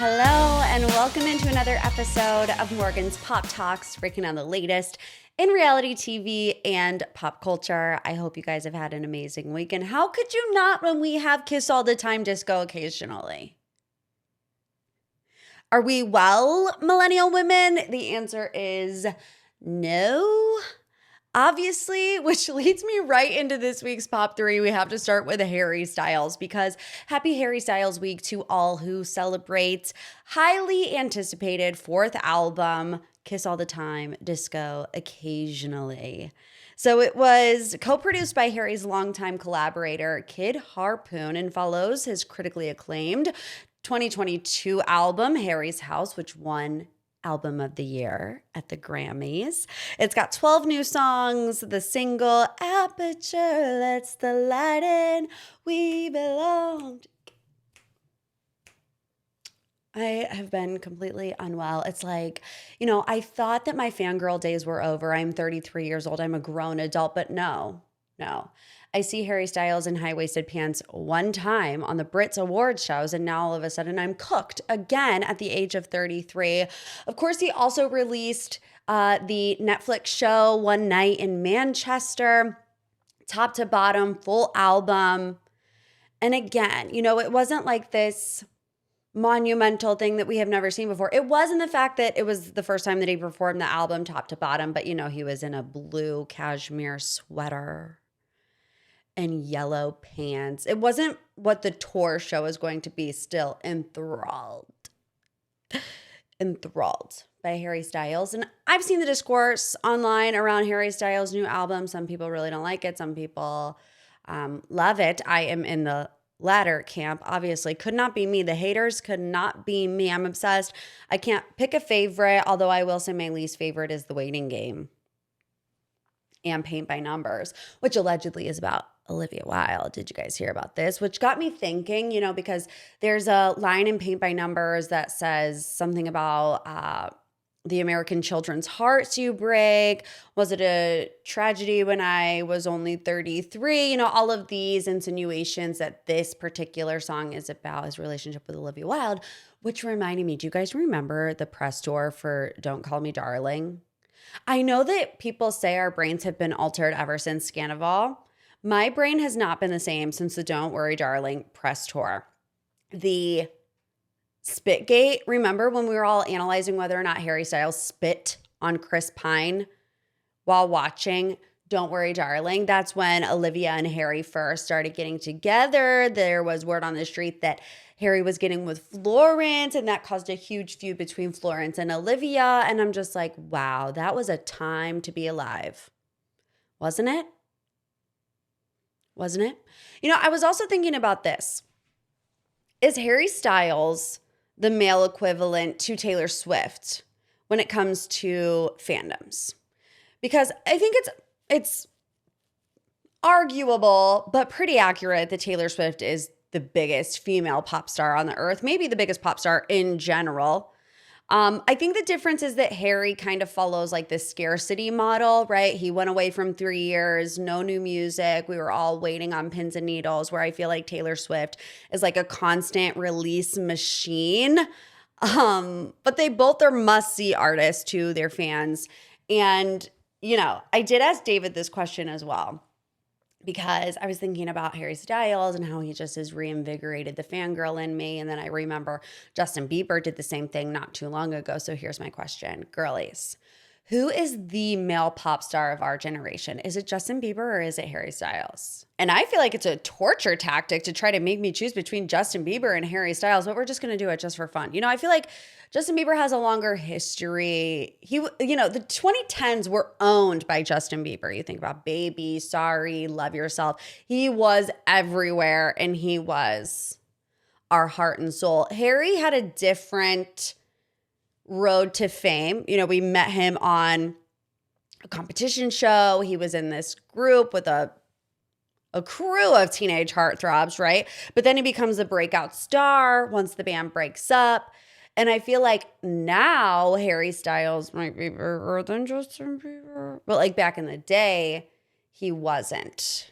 Hello, and welcome into another episode of Morgan's Pop Talks, breaking down the latest in reality TV and pop culture. I hope you guys have had an amazing week. And how could you not when we have Kiss All the Time Disco occasionally? Are we well, millennial women? The answer is no. Obviously, which leads me right into this week's Pop 3. We have to start with Harry Styles because happy Harry Styles week to all who celebrate highly anticipated fourth album, Kiss All the Time, Disco Occasionally. So it was co-produced by Harry's longtime collaborator, Kid Harpoon, and follows his critically acclaimed 2022 album, Harry's House, which won Album of the Year at the Grammys. It's got 12 new songs. The single Aperture Lets the Light In, We Belong. I have been completely unwell. It's like, I thought that my fangirl days were over. I'm 33 years old. I'm a grown adult, but no. I see Harry Styles in high-waisted pants one time on the Brits Awards shows, and now all of a sudden I'm cooked again at the age of 33. Of course, he also released the Netflix show One Night in Manchester, top to bottom, full album. And again, it wasn't like this monumental thing that we have never seen before. It wasn't the fact that it was the first time that he performed the album top to bottom, but he was in a blue cashmere sweater and yellow pants. It wasn't what the tour show is going to be. Still enthralled by Harry Styles. And I've seen the discourse online around Harry Styles' new album. Some people really don't like it. Some people love it. I am in the latter camp, obviously. Could not be me. The haters could not be me. I'm obsessed. I can't pick a favorite, although I will say my least favorite is The Waiting Game and Paint by Numbers, which allegedly is about Olivia Wilde. Did you guys hear about this? Which got me thinking, because there's a line in Paint by Numbers that says something about the American children's hearts you break. Was it a tragedy when I was only 33? All of these insinuations that this particular song is about his relationship with Olivia Wilde, which reminded me, do you guys remember the press tour for Don't Call Me Darling? I know that people say our brains have been altered ever since Scandival. My brain has not been the same since the Don't Worry Darling press tour. The Spitgate, remember when we were all analyzing whether or not Harry Styles spit on Chris Pine while watching Don't Worry Darling? That's when Olivia and Harry first started getting together. There was word on the street that Harry was getting with Florence, and that caused a huge feud between Florence and Olivia. And I'm just like, wow, that was a time to be alive. Wasn't it? I was also thinking about this. Is Harry Styles the male equivalent to Taylor Swift when it comes to fandoms? Because I think it's arguable, but pretty accurate that Taylor Swift is the biggest female pop star on the earth, maybe the biggest pop star in general. I think the difference is that Harry kind of follows like this scarcity model, right? He went away from 3 years, no new music. We were all waiting on pins and needles, where I feel like Taylor Swift is like a constant release machine. But they both are must-see artists to their fans. And, I did ask David this question as well, because I was thinking about Harry Styles and how he just has reinvigorated the fangirl in me. And then I remember Justin Bieber did the same thing not too long ago. So here's my question. Girlies, who is the male pop star of our generation? Is it Justin Bieber or is it Harry Styles? And I feel like it's a torture tactic to try to make me choose between Justin Bieber and Harry Styles, but we're just going to do it just for fun. I feel like Justin Bieber has a longer history. The 2010s were owned by Justin Bieber. You think about Baby, Sorry, Love Yourself. He was everywhere and he was our heart and soul. Harry had a different road to fame. We met him on a competition show. He was in this group with a crew of teenage heartthrobs, right? But then he becomes a breakout star once the band breaks up. And I feel like now Harry Styles might be bigger than Justin Bieber. But like back in the day, he wasn't.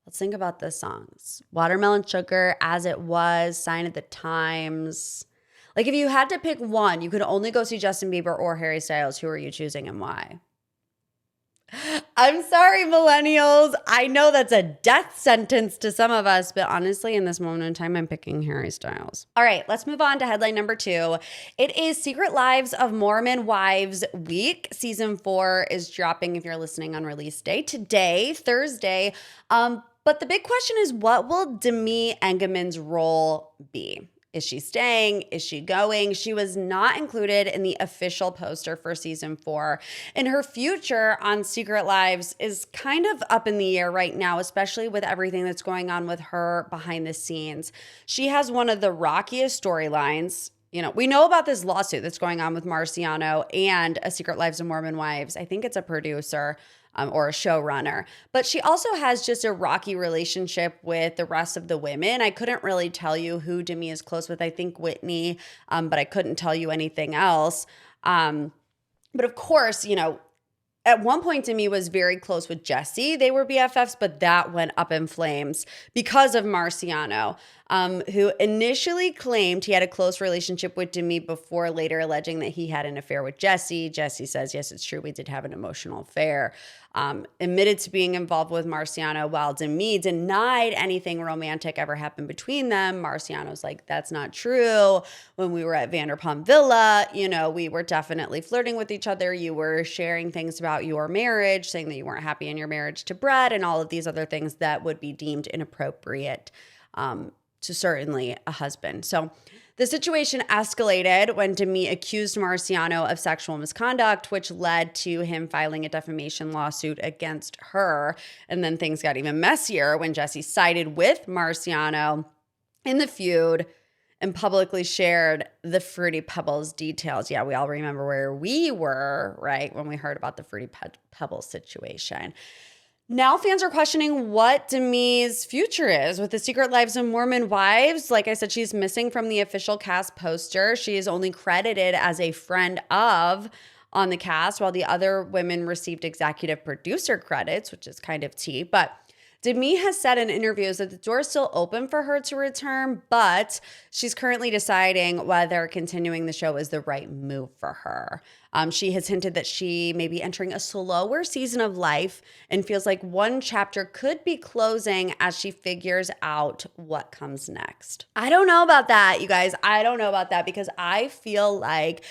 Let's think about the songs. Watermelon Sugar, As It Was, Sign of the Times. Like if you had to pick one, you could only go see Justin Bieber or Harry Styles. Who are you choosing and why? I'm sorry, millennials. I know that's a death sentence to some of us, but honestly, in this moment in time, I'm picking Harry Styles. All right, let's move on to headline number 2. It is Secret Lives of Mormon Wives Week. Season 4 is dropping if you're listening on release day today, Thursday. But the big question is, what will Demi Engemann's role be? Is she staying? Is she going? She was not included in the official poster for season 4. And her future on Secret Lives is kind of up in the air right now, especially with everything that's going on with her behind the scenes. She has one of the rockiest storylines. You know, we know about this lawsuit that's going on with Marciano and A Secret Lives of Mormon Wives. I think it's a producer. Or a showrunner. But she also has just a rocky relationship with the rest of the women. I couldn't really tell you who Demi is close with. I think Whitney, but I couldn't tell you anything else. But of course, you know, at one point, Demi was very close with Jessi. They were BFFs, but that went up in flames because of Marciano, who initially claimed he had a close relationship with Demi before later alleging that he had an affair with Jessi. Jessi says, yes, it's true. We did have an emotional affair. Admitted to being involved with Marciano while Demi denied anything romantic ever happened between them. Marciano's like, that's not true. When we were at Vanderpump Villa, you know, we were definitely flirting with each other. You were sharing things about your marriage, saying that you weren't happy in your marriage to Brett and all of these other things that would be deemed inappropriate to certainly a husband. So the situation escalated when Demi accused Marciano of sexual misconduct, which led to him filing a defamation lawsuit against her. And then things got even messier when Jessi sided with Marciano in the feud and publicly shared the Fruity Pebbles details. Yeah, we all remember where we were, right, when we heard about the Fruity Pebbles situation. Now fans are questioning what Demi's future is with The Secret Lives of Mormon Wives. Like I said, she's missing from the official cast poster. She is only credited as a friend of on the cast, while the other women received executive producer credits, which is kind of tea. But Demi has said in interviews that the door is still open for her to return, but she's currently deciding whether continuing the show is the right move for her. She has hinted that she may be entering a slower season of life and feels like one chapter could be closing as she figures out what comes next. I don't know about that, you guys. I don't know about that because I feel like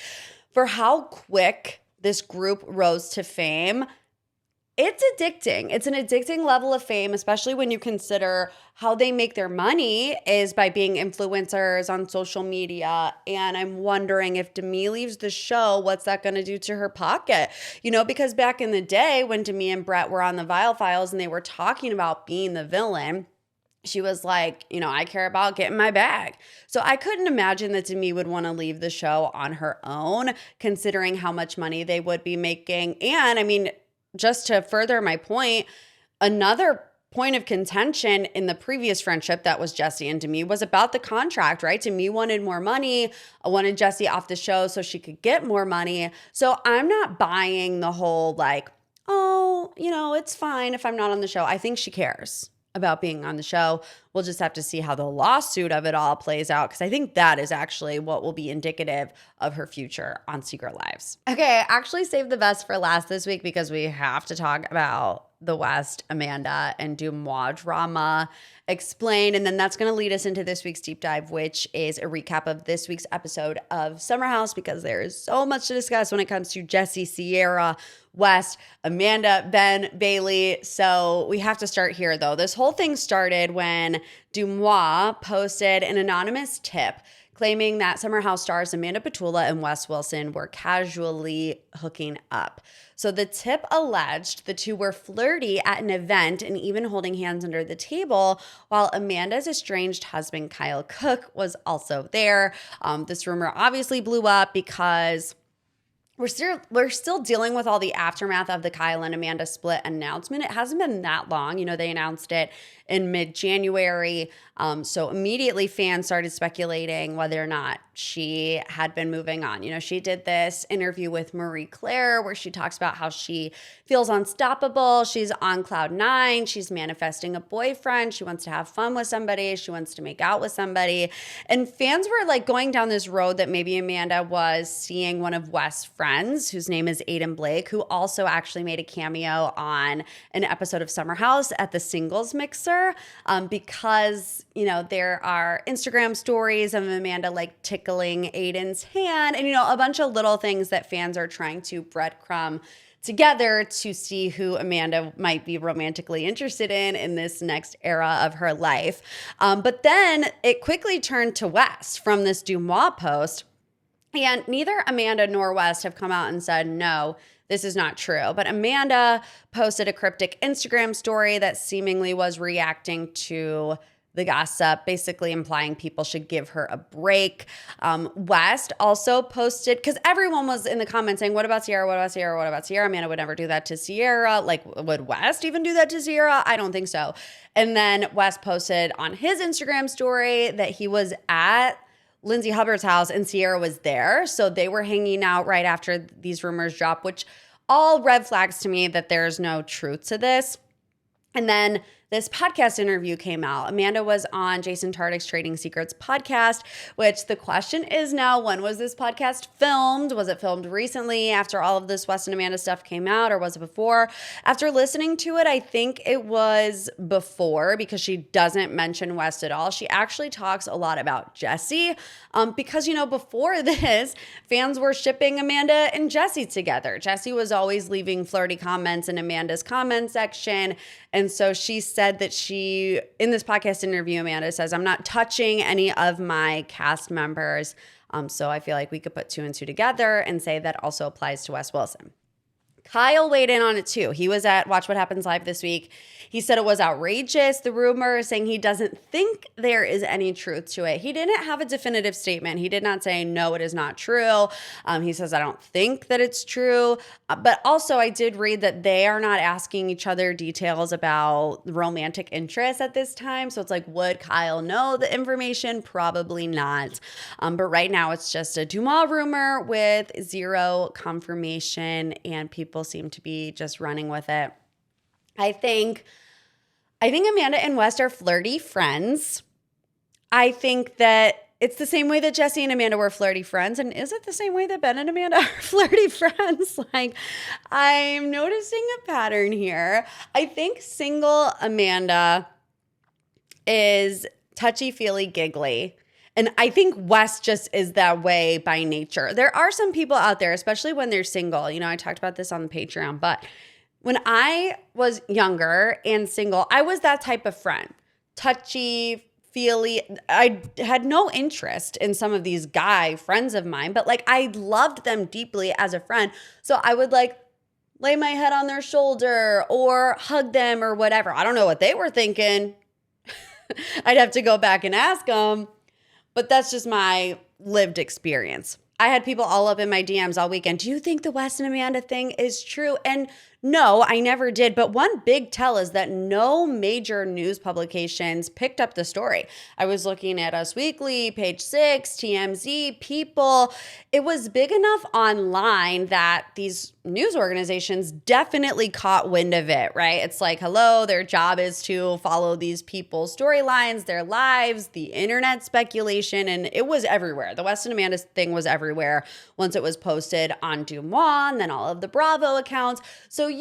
for how quick this group rose to fame, it's addicting. It's an addicting level of fame, especially when you consider how they make their money is by being influencers on social media. And I'm wondering if Demi leaves the show, what's that going to do to her pocket? You know, because back in the day when Demi and Brett were on the Vile Files and they were talking about being the villain, she was like, you know, I care about getting my bag. So I couldn't imagine that Demi would want to leave the show on her own, considering how much money they would be making. And I mean, just to further my point, another point of contention in the previous friendship that was Jessi and Demi was about the contract, right? Demi wanted more money. I wanted Jessi off the show so she could get more money. So I'm not buying the whole like, oh, you know, it's fine if I'm not on the show. I think she cares about being on the show. We'll just have to see how the lawsuit of it all plays out because I think that is actually what will be indicative of her future on Secret Lives. Okay, I actually saved the best for last this week because we have to talk about the West, Amanda, and Deuxmoi drama explained. And then that's going to lead us into this week's deep dive, which is a recap of this week's episode of Summer House because there is so much to discuss when it comes to Jessi, Ciara, West, Amanda, Ben, Bailey. So we have to start here, though. This whole thing started when Deuxmoi posted an anonymous tip claiming that Summer House stars Amanda Batula and Wes Wilson were casually hooking up. So the tip alleged the two were flirty at an event and even holding hands under the table, while Amanda's estranged husband, Kyle Cook, was also there. This rumor obviously blew up because we're still dealing with all the aftermath of the Kyle and Amanda split announcement. It hasn't been that long. They announced it in mid-January. So immediately fans started speculating whether or not she had been moving on. She did this interview with Marie Claire where she talks about how she feels unstoppable. She's on cloud nine. She's manifesting a boyfriend. She wants to have fun with somebody. She wants to make out with somebody. And fans were like going down this road that maybe Amanda was seeing one of West's friends, whose name is Aiden Blake, who also actually made a cameo on an episode of Summer House at the singles mixer, because there are Instagram stories of Amanda like tickling Aiden's hand and, a bunch of little things that fans are trying to breadcrumb together to see who Amanda might be romantically interested in this next era of her life. But then it quickly turned to West from this Deuxmoi post. And neither Amanda nor West have come out and said, no, this is not true. But Amanda posted a cryptic Instagram story that seemingly was reacting to the gossip, basically implying people should give her a break. West also posted, because everyone was in the comments saying, what about Ciara? What about Ciara? What about Ciara? Amanda would never do that to Ciara. Like, would West even do that to Ciara? I don't think so. And then West posted on his Instagram story that he was at Lindsay Hubbard's house and Ciara was there. So they were hanging out right after these rumors dropped, which all red flags to me that there's no truth to this. And then this podcast interview came out. Amanda was on Jason Tartick's Trading Secrets podcast, which the question is now, when was this podcast filmed? Was it filmed recently after all of this West and Amanda stuff came out, or was it before? After listening to it, I think it was before, because she doesn't mention West at all. She actually talks a lot about Jessi, because, before this, fans were shipping Amanda and Jessi together. Jessi was always leaving flirty comments in Amanda's comment section. And so she said that in this podcast interview, Amanda says, I'm not touching any of my cast members. So I feel like we could put two and two together and say that also applies to Wes Wilson. Kyle weighed in on it too. He was at Watch What Happens Live this week. He said it was outrageous, the rumor, saying he doesn't think there is any truth to it. He didn't have a definitive statement. He did not say, no, it is not true. He says, I don't think that it's true. But also, I did read that they are not asking each other details about romantic interests at this time. So it's like, would Kyle know the information? Probably not. But right now, it's just a Deuxmoi rumor with zero confirmation, and people seem to be just running with it. I think Amanda and West are flirty friends. I think that it's the same way that Jessi and Amanda were flirty friends. And is it the same way that Ben and Amanda are flirty friends? Like, I'm noticing a pattern here. I think single Amanda is touchy-feely, giggly. And I think West just is that way by nature. There are some people out there, especially when they're single. I talked about this on the Patreon, but when I was younger and single, I was that type of friend. Touchy, feely. I had no interest in some of these guy friends of mine, but I loved them deeply as a friend. So I would lay my head on their shoulder or hug them or whatever. I don't know what they were thinking. I'd have to go back and ask them. But that's just my lived experience. I had people all up in my DMs all weekend. Do you think the West and Amanda thing is true? And no, I never did. But one big tell is that no major news publications picked up the story. I was looking at Us Weekly, Page Six, TMZ, People. It was big enough online that these news organizations definitely caught wind of it, right? It's like, hello, their job is to follow these people's storylines, their lives, the internet speculation, and it was everywhere. The West and Amanda thing was everywhere once it was posted on Deuxmoi and then all of the Bravo accounts. So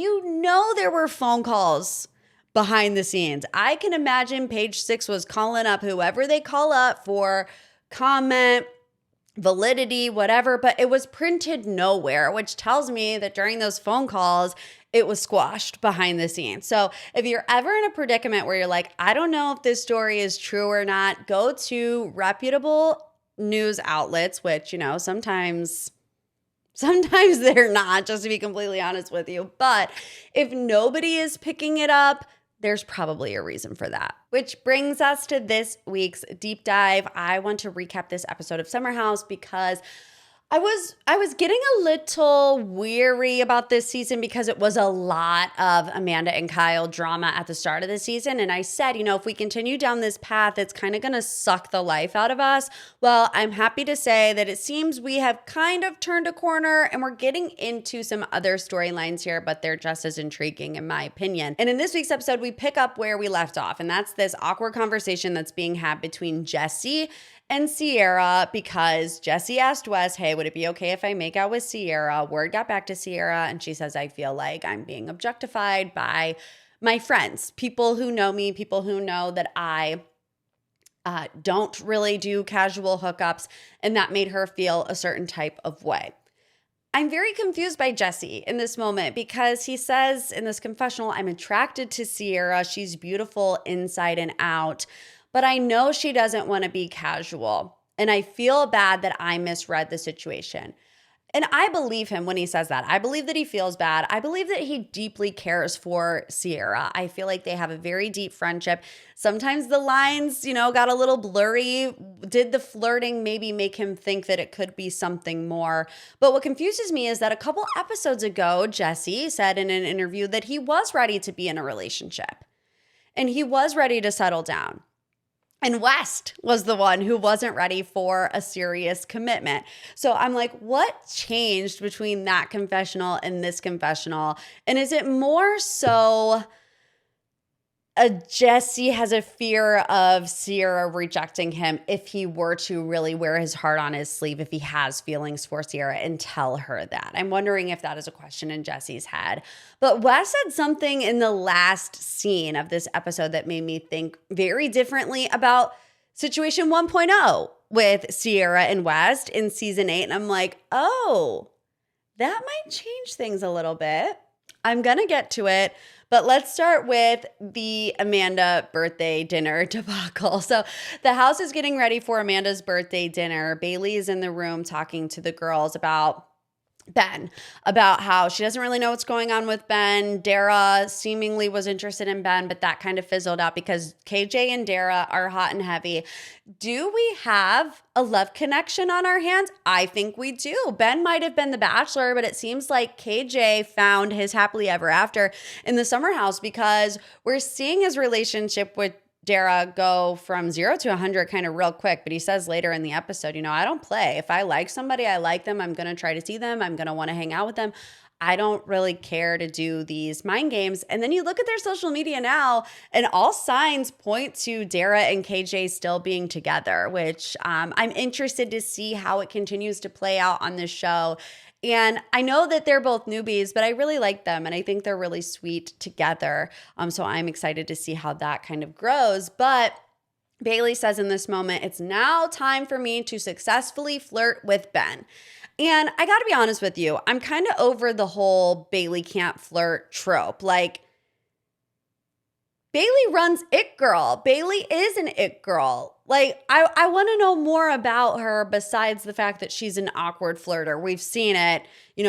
there were phone calls behind the scenes. I can imagine Page Six was calling up whoever they call up for comment, validity, whatever, but it was printed nowhere, which tells me that during those phone calls, it was squashed behind the scenes. So if you're ever in a predicament where you're like, I don't know if this story is true or not, go to reputable news outlets, which, sometimes they're not, just to be completely honest with you. But if nobody is picking it up, there's probably a reason for that. Which brings us to this week's deep dive. I want to recap this episode of Summer House because I was getting a little weary about this season because it was a lot of Amanda and Kyle drama at the start of the season. And I said, if we continue down this path, it's kind of going to suck the life out of us. Well, I'm happy to say that it seems we have kind of turned a corner and we're getting into some other storylines here, but they're just as intriguing in my opinion. And in this week's episode, we pick up where we left off. And that's this awkward conversation that's being had between Jessi and Ciara, because Jessi asked Wes, hey, would it be okay if I make out with Ciara? Word got back to Ciara, and she says, I feel like I'm being objectified by my friends, people who know me, people who know that I don't really do casual hookups, and that made her feel a certain type of way. I'm very confused by Jessi in this moment because he says in this confessional, I'm attracted to Ciara. She's beautiful inside and out. But I know she doesn't want to be casual. And I feel bad that I misread the situation. And I believe him when he says that. I believe that he feels bad. I believe that he deeply cares for Ciara. I feel like they have a very deep friendship. Sometimes the lines, got a little blurry. Did the flirting maybe make him think that it could be something more? But what confuses me is that a couple episodes ago, Jessi said in an interview that he was ready to be in a relationship. And he was ready to settle down. And West was the one who wasn't ready for a serious commitment. So I'm like, what changed between that confessional and this confessional? And is it more so Jessi has a fear of Ciara rejecting him if he were to really wear his heart on his sleeve, if he has feelings for Ciara and tell her that? I'm wondering if that is a question in Jessi's head. But Wes said something in the last scene of this episode that made me think very differently about situation 1.0 with Ciara and West in season 8. And I'm like, oh, that might change things a little bit. I'm going to get to it. But let's start with the Amanda birthday dinner debacle. So the house is getting ready for Amanda's birthday dinner. Bailey is in the room talking to the girls about Ben, about how she doesn't really know what's going on with Ben. Dara seemingly was interested in Ben, but that kind of fizzled out because KJ and Dara are hot and heavy. Do we have a love connection on our hands? I think we do. Ben might have been the bachelor, but it seems like KJ found his happily ever after in the summer house because we're seeing his relationship with Dara go from 0 to 100 kind of real quick. But he says later in the episode, I don't play. If I like somebody, I like them. I'm going to try to see them. I'm going to want to hang out with them. I don't really care to do these mind games. And then you look at their social media now, and all signs point to Dara and KJ still being together, which I'm interested to see how it continues to play out on this show. And I know that they're both newbies, but I really like them. And I think they're really sweet together. So I'm excited to see how that kind of grows. But Bailey says in this moment, it's now time for me to successfully flirt with Ben. And I got to be honest with you, I'm kind of over the whole Bailey can't flirt trope. Like, Bailey runs It Girl. Bailey is an It Girl. Like, I want to know more about her besides the fact that she's an awkward flirter. We've seen it,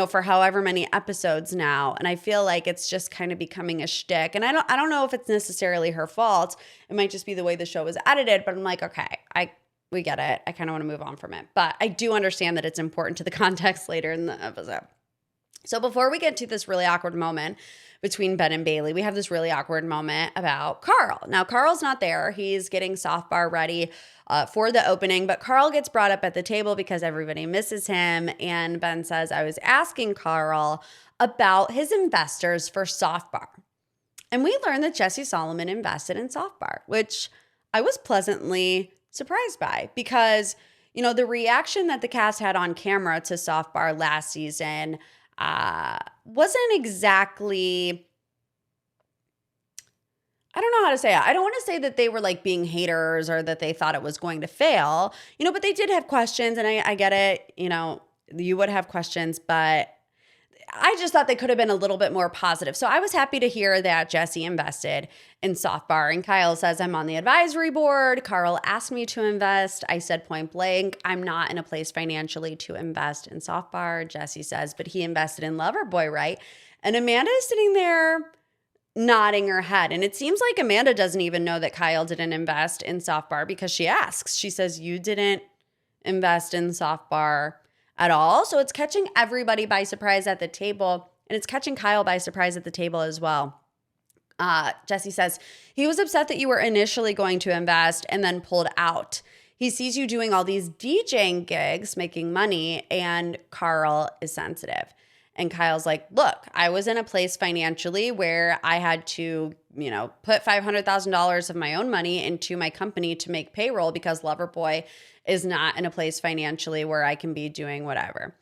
for however many episodes now. And I feel like it's just kind of becoming a shtick. And I don't know if it's necessarily her fault. It might just be the way the show was edited. But I'm like, okay, we get it. I kind of want to move on from it. But I do understand that it's important to the context later in the episode. So before we get to this really awkward moment between Ben and Bailey, we have this really awkward moment about Carl. Now, Carl's not there. He's getting soft bar ready for the opening, but Carl gets brought up at the table because everybody misses him. And Ben says, I was asking Carl about his investors for soft bar. And we learned that Jessi Solomon invested in soft bar, which I was pleasantly surprised by because, the reaction that the cast had on camera to soft bar last season wasn't exactly, I don't know how to say it. I don't want to say that they were like being haters or that they thought it was going to fail, but they did have questions, and I get it. You would have questions, but I just thought they could have been a little bit more positive. So I was happy to hear that Jessi invested in soft bar. And Kyle says, I'm on the advisory board. Carl asked me to invest. I said point blank, I'm not in a place financially to invest in soft bar. Jessi says, but he invested in Loverboy, right? And Amanda is sitting there nodding her head. And it seems like Amanda doesn't even know that Kyle didn't invest in soft bar because she asks. She says, you didn't invest in soft bar. at all. So it's catching everybody by surprise at the table, and it's catching Kyle by surprise at the table as well. Jessi says, he was upset that you were initially going to invest and then pulled out. He sees you doing all these DJing gigs, making money, and Carl is sensitive. And Kyle's like, look, I was in a place financially where I had to, put $500,000 of my own money into my company to make payroll because Loverboy is not in a place financially where I can be doing whatever.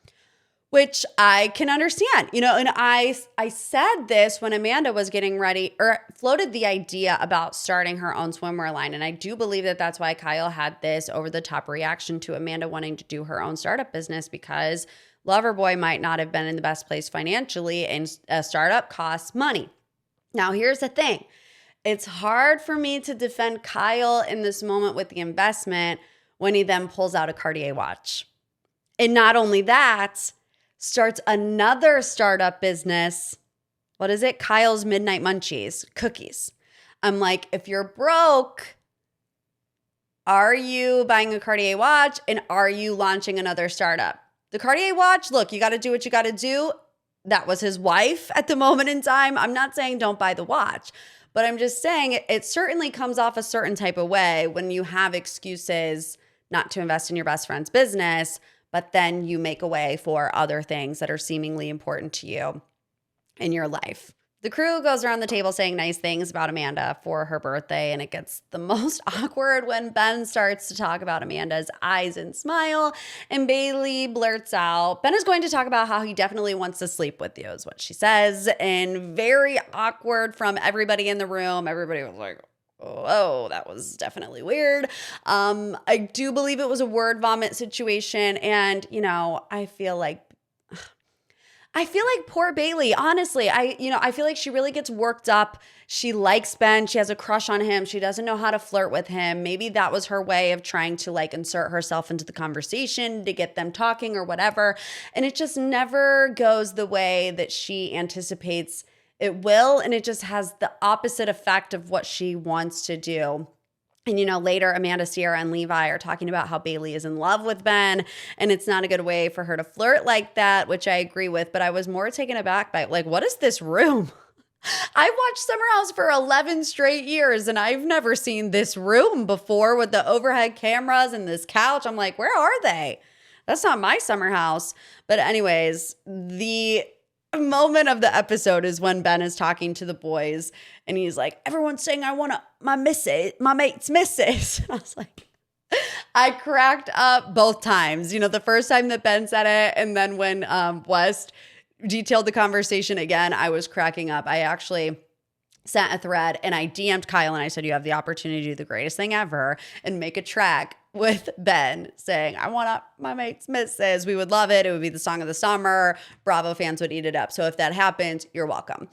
Which I can understand, and I said this when Amanda was getting ready or floated the idea about starting her own swimwear line. And I do believe that that's why Kyle had this over the top reaction to Amanda wanting to do her own startup business, because Loverboy might not have been in the best place financially, and a startup costs money. Now, here's the thing. It's hard for me to defend Kyle in this moment with the investment when he then pulls out a Cartier watch. And not only that, starts another startup business. What is it? Kyle's Midnight Munchies, cookies. I'm like, if you're broke, are you buying a Cartier watch and are you launching another startup? The Cartier watch, look, you got to do what you got to do. That was his wife at the moment in time. I'm not saying don't buy the watch, but I'm just saying it certainly comes off a certain type of way when you have excuses not to invest in your best friend's business, but then you make a way for other things that are seemingly important to you in your life. The crew goes around the table saying nice things about Amanda for her birthday, and it gets the most awkward when Ben starts to talk about Amanda's eyes and smile, and Bailey blurts out, Ben is going to talk about how he definitely wants to sleep with you, is what she says, and very awkward from everybody in the room. Everybody was like, oh, that was definitely weird. I do believe it was a word vomit situation. And, I feel like poor Bailey, honestly. I feel like she really gets worked up. She likes Ben. She has a crush on him. She doesn't know how to flirt with him. Maybe that was her way of trying to insert herself into the conversation to get them talking or whatever. And it just never goes the way that she anticipates it will, and it just has the opposite effect of what she wants to do. And, later Amanda, Ciara, and Levi are talking about how Bailey is in love with Ben, and it's not a good way for her to flirt like that, which I agree with. But I was more taken aback by, what is this room? I've watched Summer House for 11 straight years, and I've never seen this room before with the overhead cameras and this couch. I'm like, where are they? That's not my Summer House. But anyways, the moment of the episode is when Ben is talking to the boys and he's like, everyone's saying I want my mate's missus. I was like, I cracked up both times. The first time that Ben said it, and then when West detailed the conversation again, I was cracking up. I actually sent a thread and I DM'd Kyle and I said, you have the opportunity to do the greatest thing ever and make a track with Ben saying, I want my mate's missus. We would love it. It would be the song of the summer. Bravo fans would eat it up. So if that happens, you're welcome.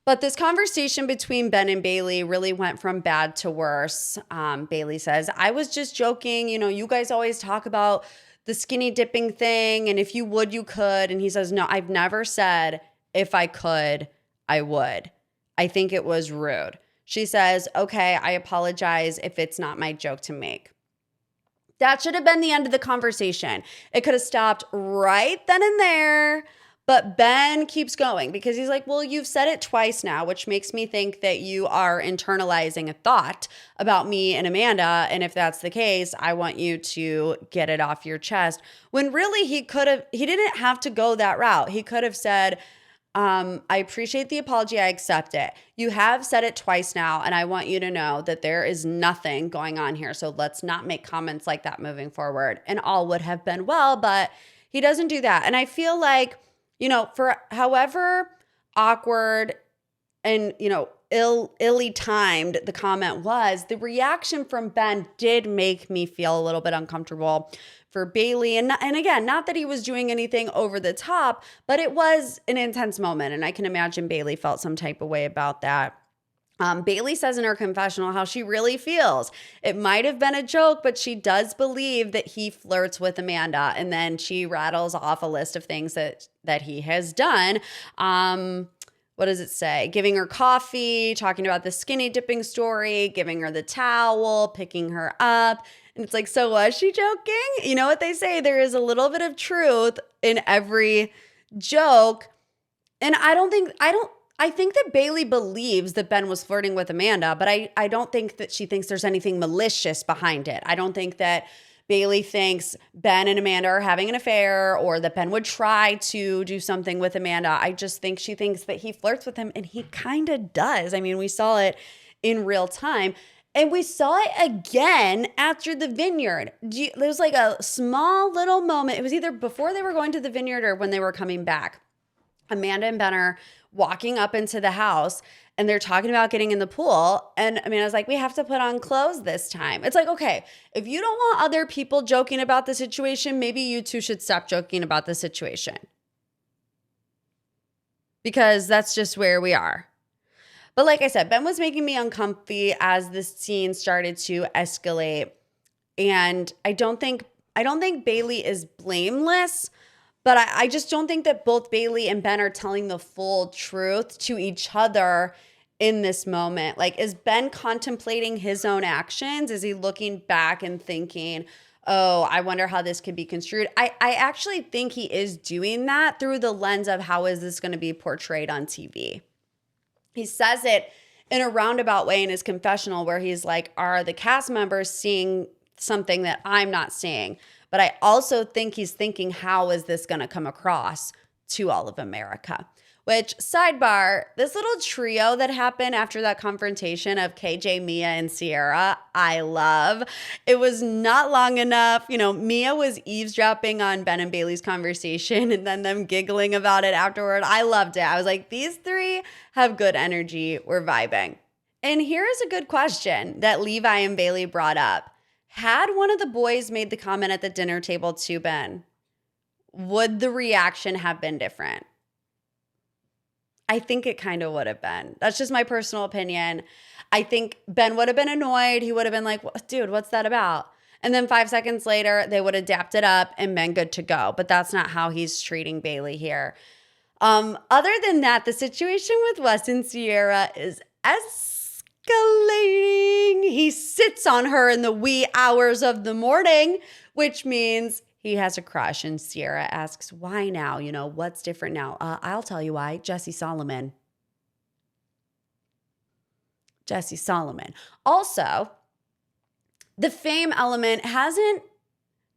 But this conversation between Ben and Bailey really went from bad to worse. Bailey says, I was just joking. You guys always talk about the skinny dipping thing. And if you would, you could. And he says, no, I've never said if I could, I would. I think it was rude. She says, okay, I apologize if it's not my joke to make. That should have been the end of the conversation. It could have stopped right then and there, but Ben keeps going because he's like, well, you've said it twice now, which makes me think that you are internalizing a thought about me and Amanda. And if that's the case, I want you to get it off your chest. When really he didn't have to go that route. He could have said, I appreciate the apology. I accept it. You have said it twice now, and I want you to know that there is nothing going on here. So let's not make comments like that moving forward. And all would have been well, but he doesn't do that. And I feel like, for however awkward and, illy timed the comment was, the reaction from Ben did make me feel a little bit uncomfortable for Bailey. And again, not that he was doing anything over the top, but it was an intense moment. And I can imagine Bailey felt some type of way about that. Bailey says in her confessional how she really feels. It might have been a joke, but she does believe that he flirts with Amanda. And then she rattles off a list of things that he has done. what does it say? Giving her coffee, talking about the skinny dipping story, giving her the towel, picking her up. And it's like, so was she joking? You know what they say? There is a little bit of truth in every joke. And I think that Bailey believes that Ben was flirting with Amanda, but I don't think that she thinks there's anything malicious behind it. I don't think that Bailey thinks Ben and Amanda are having an affair or that Ben would try to do something with Amanda. I just think she thinks that he flirts with him, and he kind of does. I mean, we saw it in real time. And we saw it again after the vineyard. There was like a small little moment. It was either before they were going to the vineyard or when they were coming back. Amanda and Ben are walking up into the house and they're talking about getting in the pool. And Amanda's like, we have to put on clothes this time. It's like, okay, if you don't want other people joking about the situation, maybe you two should stop joking about the situation. Because that's just where we are. But like I said, Ben was making me uncomfy as the scene started to escalate. And I don't think Bailey is blameless, but I just don't think that both Bailey and Ben are telling the full truth to each other in this moment. Like, is Ben contemplating his own actions? Is he looking back and thinking, oh, I wonder how this could be construed? I actually think he is doing that through the lens of how is this going to be portrayed on TV. He says it in a roundabout way in his confessional where he's like, are the cast members seeing something that I'm not seeing? But I also think he's thinking, how is this going to come across to all of America? Which, sidebar, this little trio that happened after that confrontation of KJ, Mia, and Ciara, I love. It was not long enough. You know, Mia was eavesdropping on Ben and Bailey's conversation and then them giggling about it afterward. I loved it. I was like, these three have good energy. We're vibing. And here is a good question that Levi and Bailey brought up. Had one of the boys made the comment at the dinner table to Ben, would the reaction have been different? I think it kind of would have been. That's just my personal opinion. I think Ben would have been annoyed. He would have been like, dude, what's that about? And then 5 seconds later, they would have dapped it up and been good to go. But that's not how he's treating Bailey here. Other than that, the situation with West and Ciara is escalating. He sits on her in the wee hours of the morning, which means he has a crush, and Ciara asks, why now? You know, what's different now? I'll tell you why. Jessi Solomon. Jessi Solomon. Also, the fame element hasn't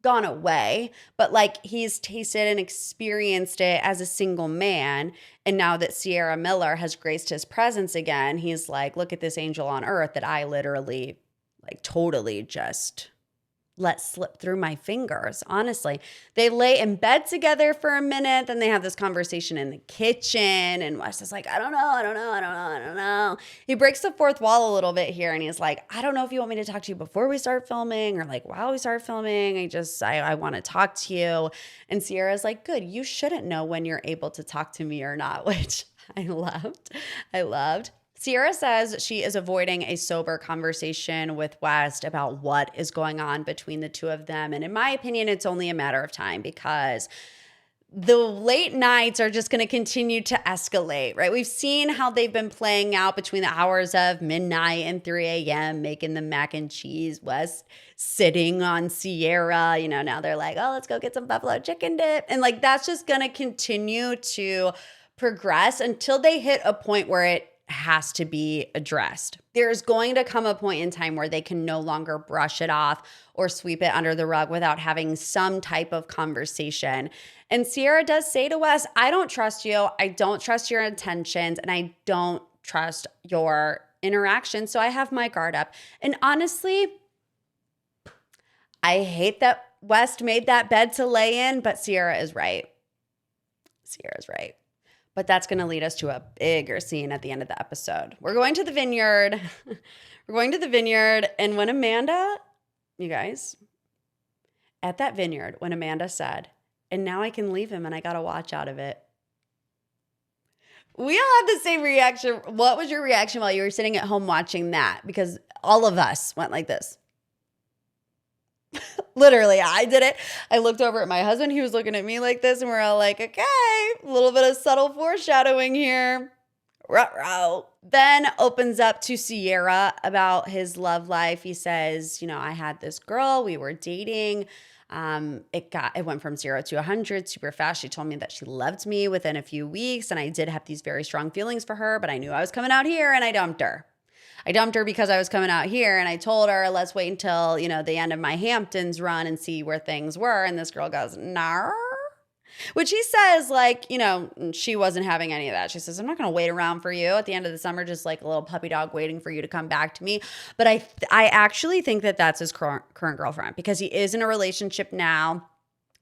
gone away, but like he's tasted and experienced it as a single man. And now that Ciara Miller has graced his presence again, he's like, look at this angel on earth that I literally like totally just let slip through my fingers. Honestly, they lay in bed together for a minute. Then they have this conversation in the kitchen. And Wes is like, I don't know. He breaks the fourth wall a little bit here. And he's like, I don't know if you want me to talk to you before we start filming or like while we start filming. I want to talk to you. And Ciara's like, good. You shouldn't know when you're able to talk to me or not, which I loved. Ciara says she is avoiding a sober conversation with West about what is going on between the two of them. And in my opinion, it's only a matter of time because the late nights are just going to continue to escalate, right? We've seen how they've been playing out between the hours of midnight and 3 a.m., making the mac and cheese. West sitting on Ciara, you know, now they're like, oh, let's go get some buffalo chicken dip. And like, that's just going to continue to progress until they hit a point where it has to be addressed. There's going to come a point in time where they can no longer brush it off or sweep it under the rug without having some type of conversation. And Ciara does say to Wes, I don't trust you. I don't trust your intentions, and I don't trust your interaction. So I have my guard up. And honestly, I hate that West made that bed to lay in, but Ciara is right. Ciara's right. But that's going to lead us to a bigger scene at the end of the episode. We're going to the vineyard. And when Amanda, you guys, at that vineyard, when Amanda said, and now I can leave him and I got to watch out of it. We all had the same reaction. What was your reaction while you were sitting at home watching that? Because all of us went like this. Literally, I did it. I looked over at my husband. He was looking at me like this, and we're all like, okay, a little bit of subtle foreshadowing here. Ruh-roh. Then opens up to Ciara about his love life. He says, I had this girl, we were dating. It went from 0 to 100 super fast. She told me that she loved me within a few weeks, and I did have these very strong feelings for her, but I knew I was coming out here, and I dumped her. I dumped her because I was coming out here, and I told her, let's wait until, the end of my Hamptons run and see where things were. And this girl goes, nah. Which he says, she wasn't having any of that. She says, I'm not going to wait around for you at the end of the summer, just like a little puppy dog waiting for you to come back to me. But I actually think that that's his current girlfriend, because he is in a relationship now.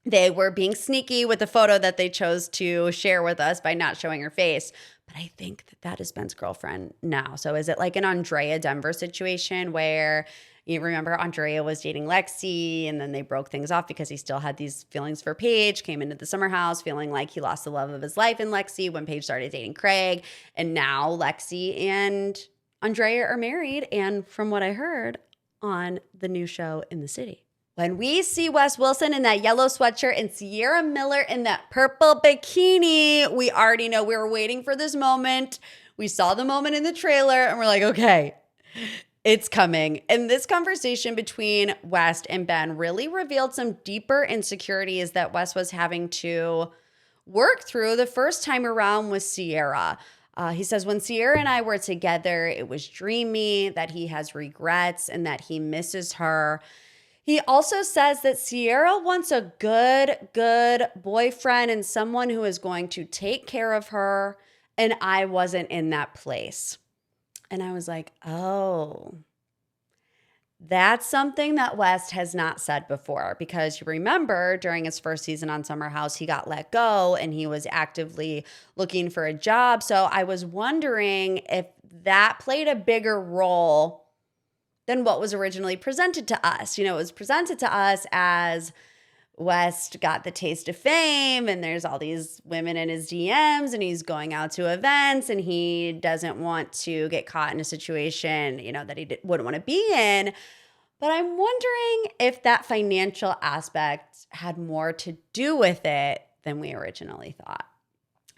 They were being sneaky with the photo that they chose to share with us by not showing her face. But I think that is Ben's girlfriend now. So is it like an Andrea Denver situation where you remember Andrea was dating Lexi, and then they broke things off because he still had these feelings for Paige, came into the summer house feeling like he lost the love of his life in Lexi when Paige started dating Craig. And now Lexi and Andrea are married, and from what I heard, on the new show in the city. When we see Wes Wilson in that yellow sweatshirt and Sierra Miller in that purple bikini, we already know we were waiting for this moment. We saw the moment in the trailer, and we're like, okay, it's coming. And this conversation between West and Ben really revealed some deeper insecurities that West was having to work through the first time around with Ciara. He says, when Ciara and I were together, it was dreamy, that he has regrets and that he misses her. He also says that Ciara wants a good boyfriend and someone who is going to take care of her, and I wasn't in that place. And I was like, oh, that's something that West has not said before, because you remember during his first season on Summer House, he got let go and he was actively looking for a job. So I was wondering if that played a bigger role than what was originally presented to us. It was presented to us as West got the taste of fame, and there's all these women in his DMs, and he's going out to events, and he doesn't want to get caught in a situation, that he wouldn't want to be in. But I'm wondering if that financial aspect had more to do with it than we originally thought.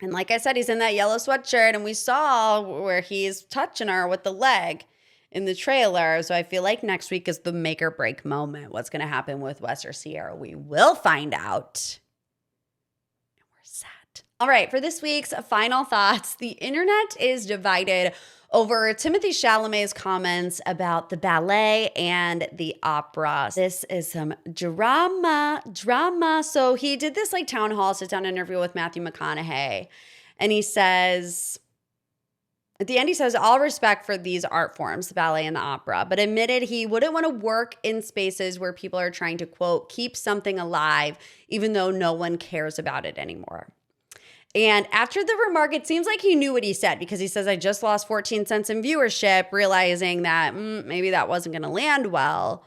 And like I said, he's in that yellow sweatshirt, and we saw where he's touching her with the leg in the trailer. So I feel like next week is the make or break moment. What's going to happen with Wes or Ciara? We will find out. And we're set. All right, for this week's final thoughts, the internet is divided over Timothée Chalamet's comments about the ballet and the opera. This is some drama. So he did this town hall sit-down interview with Matthew McConaughey, and he says, at the end, he says, all respect for these art forms, the ballet and the opera, but admitted he wouldn't want to work in spaces where people are trying to, quote, keep something alive, even though no one cares about it anymore. And after the remark, it seems like he knew what he said, because he says, I just lost 14 cents in viewership, realizing that maybe that wasn't going to land well.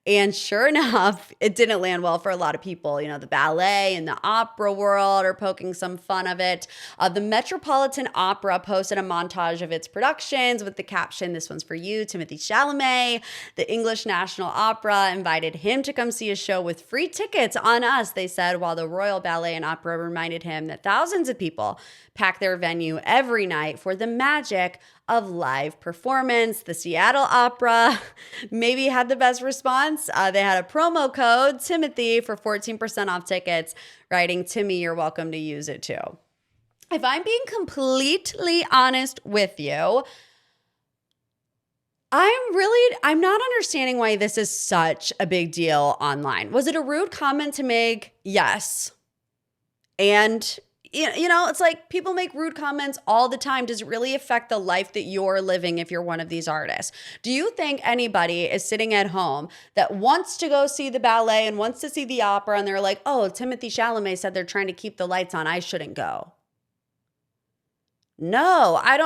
And sure enough, it didn't land well for a lot of people. The ballet and the opera world are poking some fun of it. The Metropolitan Opera posted a montage of its productions with the caption, "This one's for you, Timothée Chalamet." The English National Opera invited him to come see a show with free tickets on us, they said, while the Royal Ballet and Opera reminded him that thousands of people pack their venue every night for the magic of live performance. The Seattle Opera maybe had the best response. They had a promo code, Timothy, for 14% off tickets, writing, Timmy, you're welcome to use it too. If I'm being completely honest with you, I'm not understanding why this is such a big deal online. Was it a rude comment to make? Yes. And it's like people make rude comments all the time. Does it really affect the life that you're living if you're one of these artists? Do you think anybody is sitting at home that wants to go see the ballet and wants to see the opera, and they're like, oh, Timothée Chalamet said they're trying to keep the lights on, I shouldn't go? No, I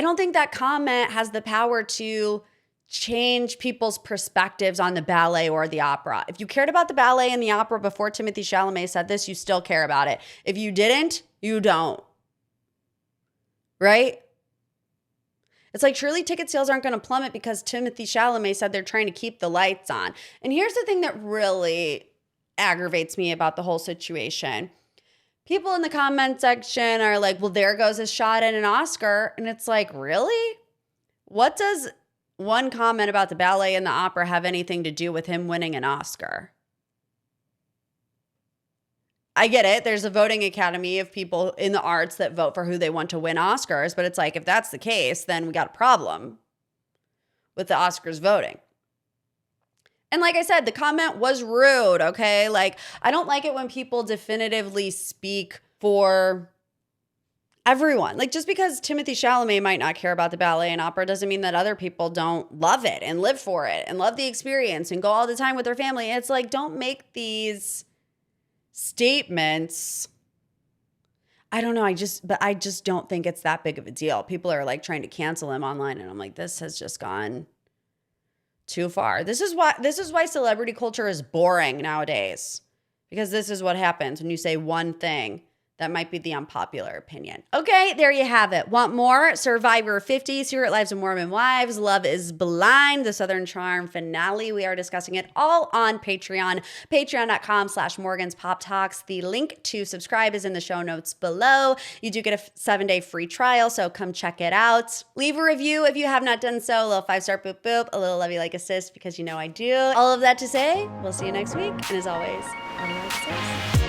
don't think that comment has the power to change people's perspectives on the ballet or the opera. If you cared about the ballet and the opera before Timothée Chalamet said this, you still care about it. If you didn't, you don't. Right? It's like, surely ticket sales aren't going to plummet because Timothée Chalamet said they're trying to keep the lights on. And here's the thing that really aggravates me about the whole situation. People in the comment section are like, well, there goes a shot at an Oscar. And it's like, really? What does one comment about the ballet and the opera have anything to do with him winning an Oscar? I get it. There's a voting academy of people in the arts that vote for who they want to win Oscars. But it's like, if that's the case, then we got a problem with the Oscars voting. And like I said, the comment was rude, okay? Like, I don't like it when people definitively speak for everyone. Like, just because Timothée Chalamet might not care about the ballet and opera doesn't mean that other people don't love it and live for it and love the experience and go all the time with their family. And it's like, don't make these statements. I don't know. I just don't think it's that big of a deal. People are like trying to cancel him online. And I'm like, this has just gone too far. This is why celebrity culture is boring nowadays, because this is what happens when you say one thing that might be the unpopular opinion. Okay, there you have it. Want more? Survivor 50, Secret Lives of Mormon Wives, Love is Blind, the Southern Charm finale. We are discussing it all on Patreon, patreon.com/Morgan's Pop Talks. The link to subscribe is in the show notes below. You do get a 7-day free trial, so come check it out. Leave a review if you have not done so. A little 5-star boop boop, a little love you like assist, because you know I do. All of that to say, we'll see you next week. And as always, love you like assist.